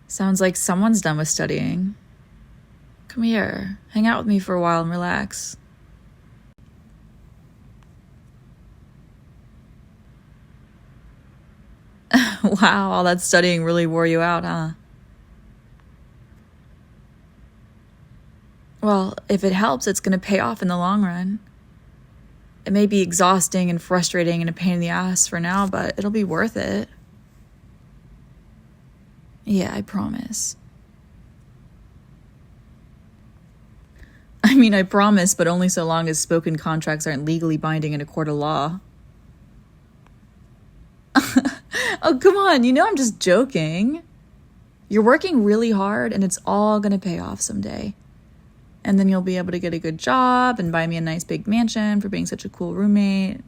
Sounds like someone's done with studying. Come here, hang out with me for a while and relax. Wow, all that studying really wore you out, huh? Well, if it helps, it's going to pay off in the long run. It may be exhausting and frustrating and a pain in the ass for now, but it'll be worth it. Yeah, I promise. I mean, I promise, but only so long as spoken contracts aren't legally binding in a court of law. Oh, come on, you know I'm just joking. You're working really hard and it's all gonna pay off someday. And then you'll be able to get a good job and buy me a nice big mansion for being such a cool roommate.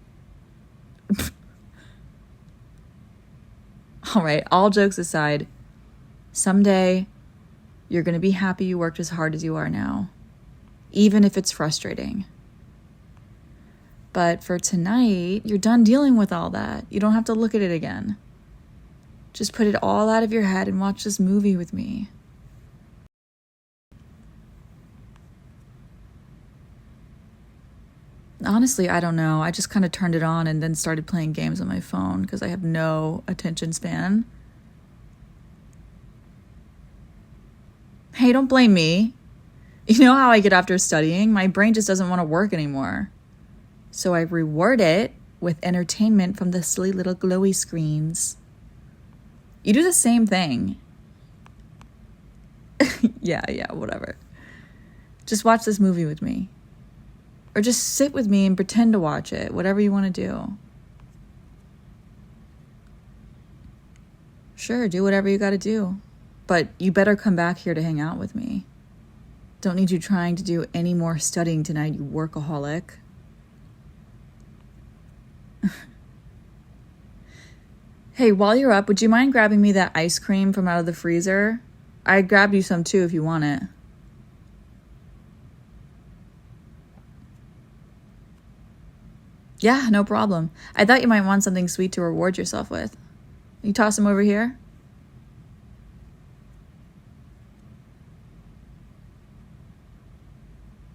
All right, all jokes aside, someday you're gonna be happy you worked as hard as you are now, even if it's frustrating. But for tonight, you're done dealing with all that. You don't have to look at it again. Just put it all out of your head and watch this movie with me. Honestly, I don't know. I just kind of turned it on and then started playing games on my phone because I have no attention span. Hey, don't blame me. You know how I get after studying? My brain just doesn't want to work anymore. So I reward it with entertainment from the silly little glowy screens. You do the same thing. Yeah, whatever. Just watch this movie with me. Or just sit with me and pretend to watch it, whatever you want to do. Sure, do whatever you got to do. But you better come back here to hang out with me. Don't need you trying to do any more studying tonight, you workaholic. Hey, while you're up, would you mind grabbing me that ice cream from out of the freezer? I grabbed you some too if you want it. Yeah, no problem. I thought you might want something sweet to reward yourself with. You toss them over here?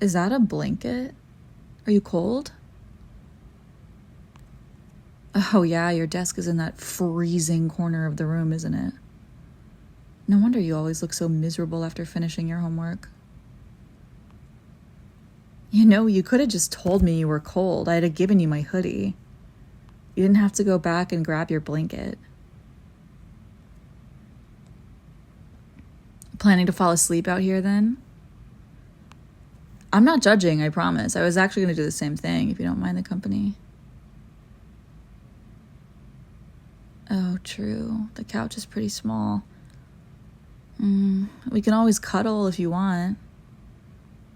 Is that a blanket? Are you cold? Oh yeah, your desk is in that freezing corner of the room, isn't it? No wonder you always look so miserable after finishing your homework. You know, you could have just told me you were cold. I'd have given you my hoodie. You didn't have to go back and grab your blanket. Planning to fall asleep out here then? I'm not judging, I promise. I was actually going to do the same thing if you don't mind the company. Oh, true. The couch is pretty small. We can always cuddle if you want.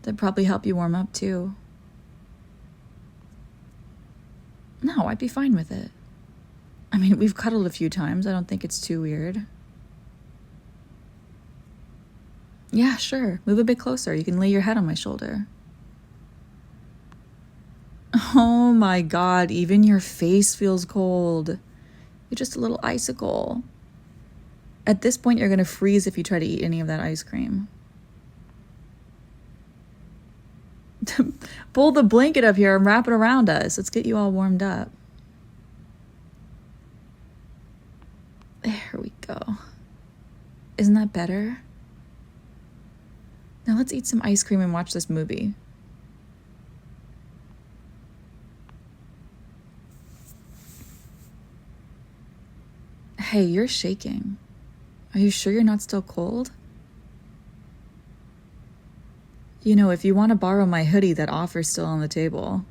That'd probably help you warm up too. No, I'd be fine with it. I mean, we've cuddled a few times. I don't think it's too weird. Yeah, sure. Move a bit closer. You can lay your head on my shoulder. Oh my God, even your face feels cold. You're just a little icicle. At this point, you're going to freeze if you try to eat any of that ice cream. Pull the blanket up here and wrap it around us. Let's get you all warmed up. There we go. Isn't that better? Now let's eat some ice cream and watch this movie. Hey, you're shaking. Are you sure you're not still cold? You know, if you want to borrow my hoodie, that offer's still on the table.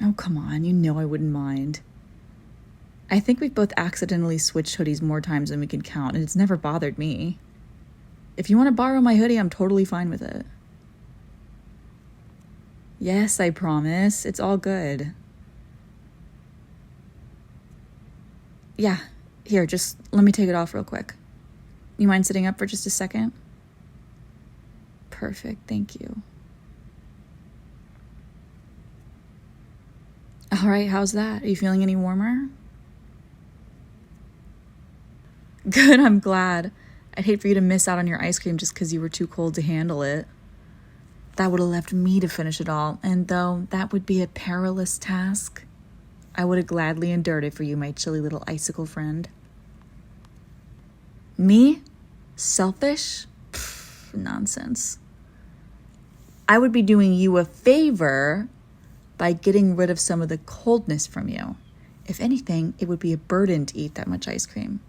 Oh, come on. You know I wouldn't mind. I think we've both accidentally switched hoodies more times than we can count, and it's never bothered me. If you want to borrow my hoodie, I'm totally fine with it. Yes, I promise. It's all good. Yeah, here, just let me take it off real quick. You mind sitting up for just a second? Perfect, thank you. All right, how's that? Are you feeling any warmer? Good, I'm glad. I'd hate for you to miss out on your ice cream just because you were too cold to handle it. That would have left me to finish it all, and though that would be a perilous task, I would have gladly endured it for you, my chilly little icicle friend. Me? Selfish? Pfft, nonsense. I would be doing you a favor by getting rid of some of the coldness from you. If anything, it would be a burden to eat that much ice cream.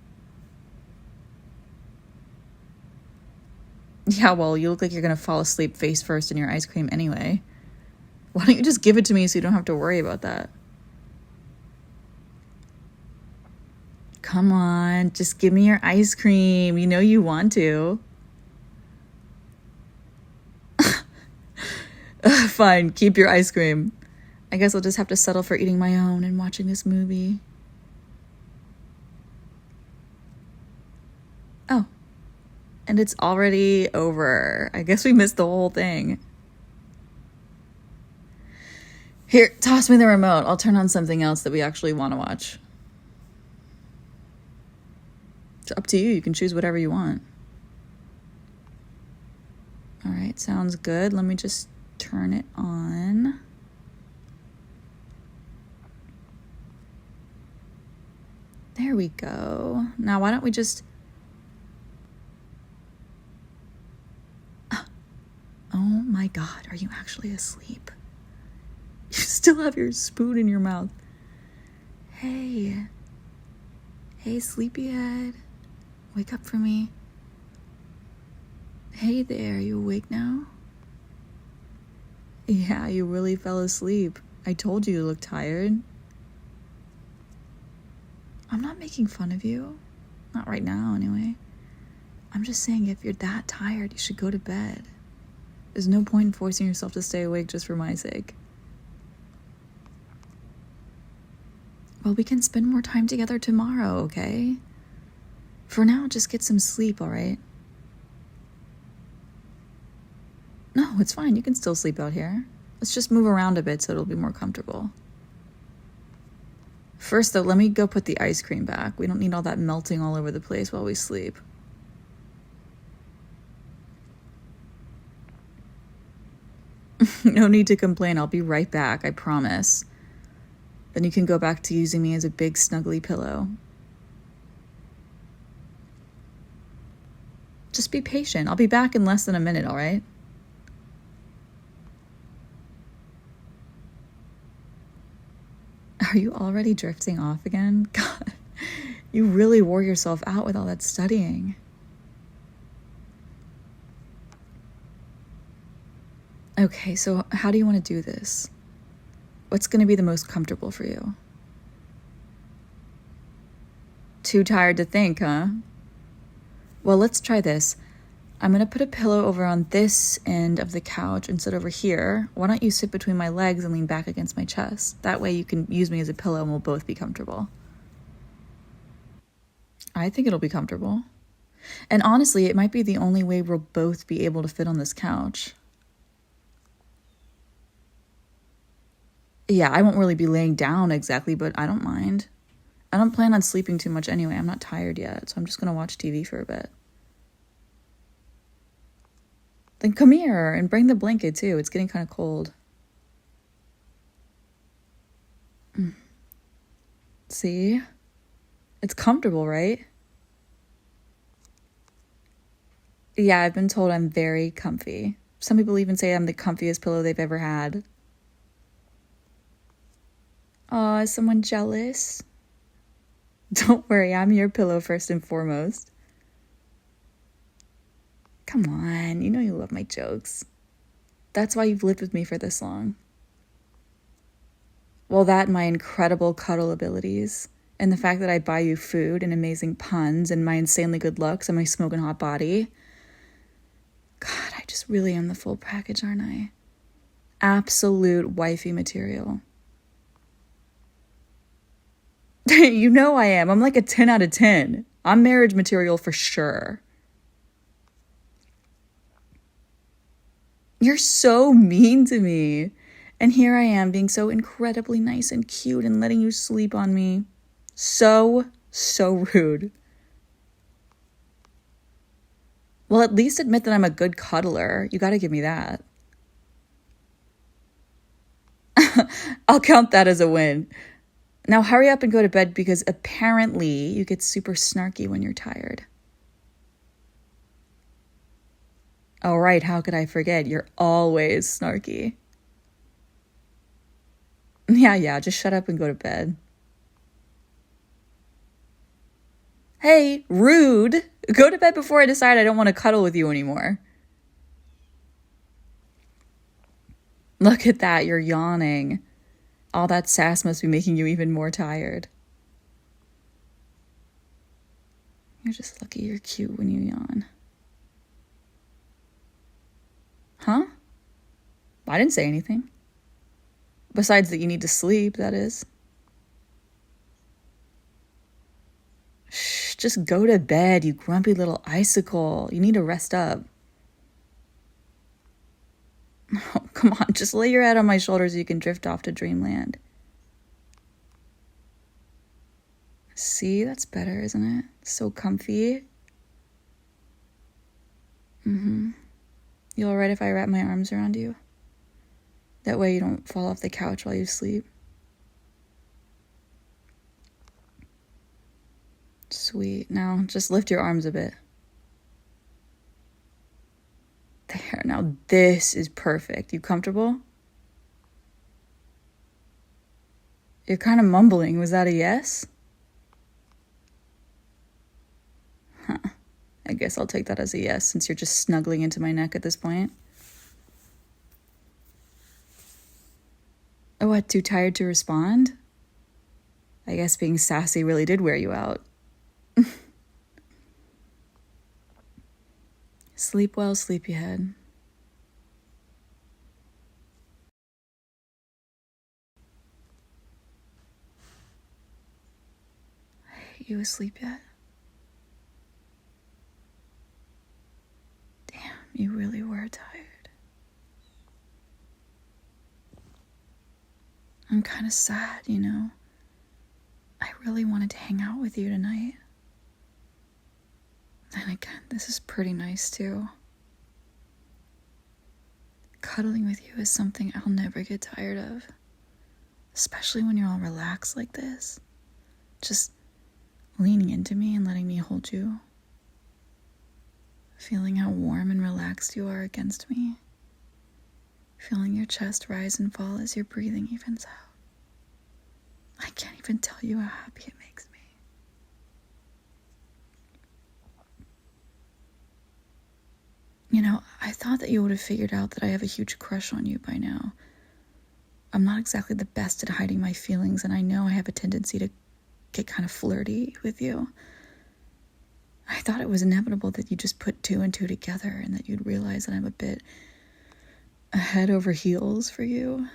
Yeah, well, you look like you're going to fall asleep face first in your ice cream anyway. Why don't you just give it to me so you don't have to worry about that? Come on, just give me your ice cream. You know you want to. Fine, keep your ice cream. I guess I'll just have to settle for eating my own and watching this movie. Oh, and it's already over. I guess we missed the whole thing. Here, toss me the remote. I'll turn on something else that we actually want to watch. It's up to you. You can choose whatever you want. All right, sounds good. Let me just turn it on. There we go. Now, why don't we just... Oh my God, are you actually asleep? You still have your spoon in your mouth. Hey, sleepyhead. Wake up for me. Hey there, you awake now? Yeah, you really fell asleep. I told you look tired. I'm not making fun of you. Not right now, anyway. I'm just saying if you're that tired, you should go to bed. There's no point in forcing yourself to stay awake just for my sake. Well, we can spend more time together tomorrow, okay? For now, just get some sleep, all right? No, it's fine. You can still sleep out here. Let's just move around a bit so it'll be more comfortable. First, though, let me go put the ice cream back. We don't need all that melting all over the place while we sleep. No need to complain. I'll be right back, I promise. Then you can go back to using me as a big snuggly pillow. Just be patient. I'll be back in less than a minute, all right? Are you already drifting off again? God, you really wore yourself out with all that studying. Okay, so how do you want to do this? What's going to be the most comfortable for you? Too tired to think, huh? Well, let's try this. I'm going to put a pillow over on this end of the couch and sit over here. Why don't you sit between my legs and lean back against my chest? That way you can use me as a pillow and we'll both be comfortable. I think it'll be comfortable. And honestly, it might be the only way we'll both be able to fit on this couch. Yeah, I won't really be laying down exactly, but I don't mind. I don't plan on sleeping too much anyway. I'm not tired yet, so I'm just going to watch TV for a bit. Then come here and bring the blanket too. It's getting kind of cold. See? It's comfortable, right? Yeah, I've been told I'm very comfy. Some people even say I'm the comfiest pillow they've ever had. Aw, is someone jealous? Don't worry, I'm your pillow first and foremost. Come on, you know you love my jokes. That's why you've lived with me for this long. Well, that and my incredible cuddle abilities, and the fact that I buy you food and amazing puns and my insanely good looks and my smoking hot body. God, I just really am the full package, aren't I? Absolute wifey material. You know I am. I'm like a 10 out of 10. I'm marriage material for sure. You're so mean to me. And here I am being so incredibly nice and cute and letting you sleep on me. So rude. Well, at least admit that I'm a good cuddler. You got to give me that. I'll count that as a win. Now hurry up and go to bed because apparently you get super snarky when you're tired. Oh, right. How could I forget? You're always snarky. Yeah. Just shut up and go to bed. Hey, rude. Go to bed before I decide I don't want to cuddle with you anymore. Look at that. You're yawning. All that sass must be making you even more tired. You're just lucky you're cute when you yawn. Huh? I didn't say anything. Besides that you need to sleep, that is. Shh, just go to bed, you grumpy little icicle. You need to rest up. Oh, come on, just lay your head on my shoulder so you can drift off to dreamland. See, that's better, isn't it? So comfy. You all right if I wrap my arms around you? That way you don't fall off the couch while you sleep. Sweet. Now, just lift your arms a bit. There. Now, this is perfect. You comfortable? You're kind of mumbling. Was that a yes? Huh. I guess I'll take that as a yes since you're just snuggling into my neck at this point. Oh, what? Too tired to respond? I guess being sassy really did wear you out. Sleep well, sleepyhead. You asleep yet? Damn, you really were tired. I'm kind of sad, you know. I really wanted to hang out with you tonight. Then again, this is pretty nice too. Cuddling with you is something I'll never get tired of. Especially when you're all relaxed like this. Just leaning into me and letting me hold you. Feeling how warm and relaxed you are against me. Feeling your chest rise and fall as your breathing evens out. I can't even tell you how happy it makes me. You know, I thought that you would have figured out that I have a huge crush on you by now. I'm not exactly the best at hiding my feelings, and I know I have a tendency to get kind of flirty with you. I thought it was inevitable that you just put two and two together and that you'd realize that I'm a bit head over heels for you.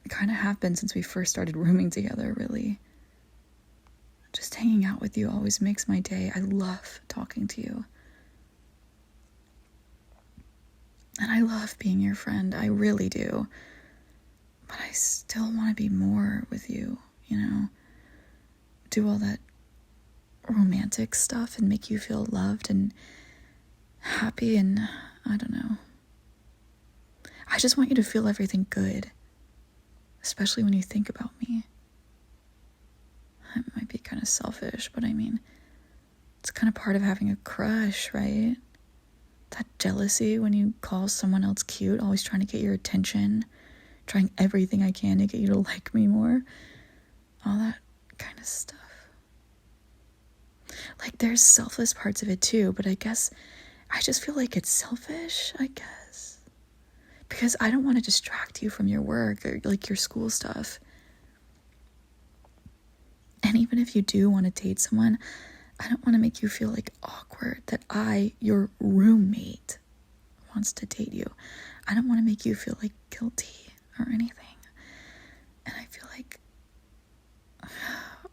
I kind of have been since we first started rooming together, really. Just hanging out with you always makes my day. I love talking to you. And I love being your friend. I really do. But I still want to be more with you, you know? Do all that romantic stuff and make you feel loved and happy and I don't know. I just want you to feel everything good. Especially when you think about me. It might be kind of selfish, but I mean, it's kind of part of having a crush, right? That jealousy when you call someone else cute, always trying to get your attention, trying everything I can to get you to like me more. All that kind of stuff. Like, there's selfless parts of it too, but I guess I just feel like it's selfish, I guess. Because I don't want to distract you from your work or like your school stuff. And even if you do want to date someone, I don't want to make you feel like awkward that your roommate, wants to date you. I don't want to make you feel like guilty or anything. And I feel like,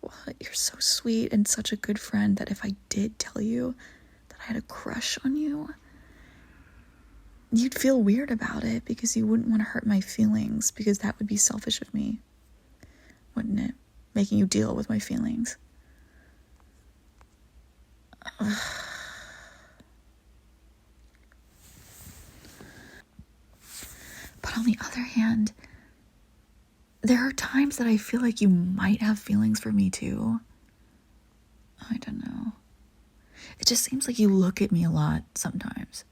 well, you're so sweet and such a good friend that if I did tell you that I had a crush on you, you'd feel weird about it because you wouldn't want to hurt my feelings because that would be selfish of me, wouldn't it? Making you deal with my feelings. sometimes that I feel like you might have feelings for me too. I don't know. It just seems like you look at me a lot sometimes.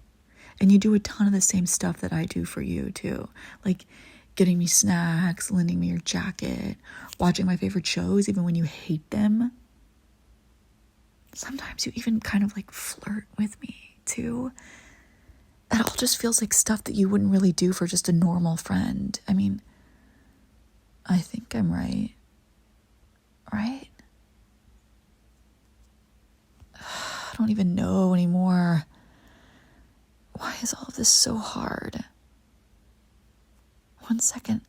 And you do a ton of the same stuff that I do for you too. Like getting me snacks, lending me your jacket, watching my favorite shows even when you hate them. Sometimes you even kind of like flirt with me too. That all just feels like stuff that you wouldn't really do for just a normal friend. I mean, I think I'm right. Right? I don't even know anymore. Why is all of this so hard? One second.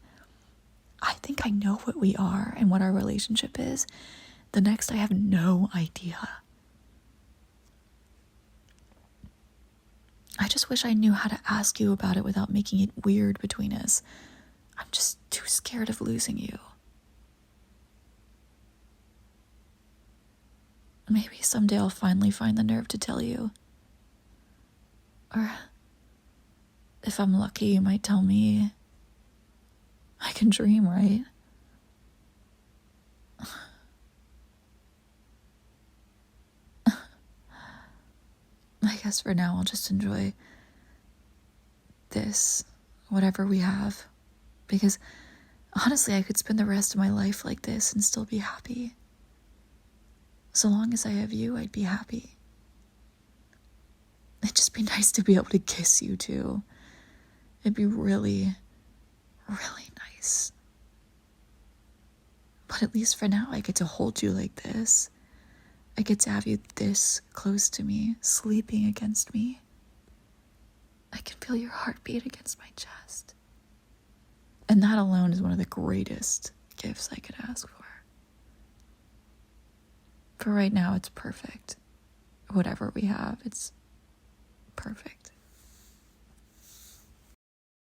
I think I know what we are and what our relationship is. The next, I have no idea. I just wish I knew how to ask you about it without making it weird between us. I'm just too scared of losing you. Maybe someday I'll finally find the nerve to tell you. Or if I'm lucky, you might tell me. I can dream, right? I guess for now I'll just enjoy this, whatever we have. Because honestly, I could spend the rest of my life like this and still be happy. So long as I have you, I'd be happy. It'd just be nice to be able to kiss you too. It'd be really, really nice. But at least for now, I get to hold you like this. I get to have you this close to me, sleeping against me. I can feel your heartbeat against my chest. And that alone is one of the greatest gifts I could ask for. For right now, it's perfect. Whatever we have, it's perfect.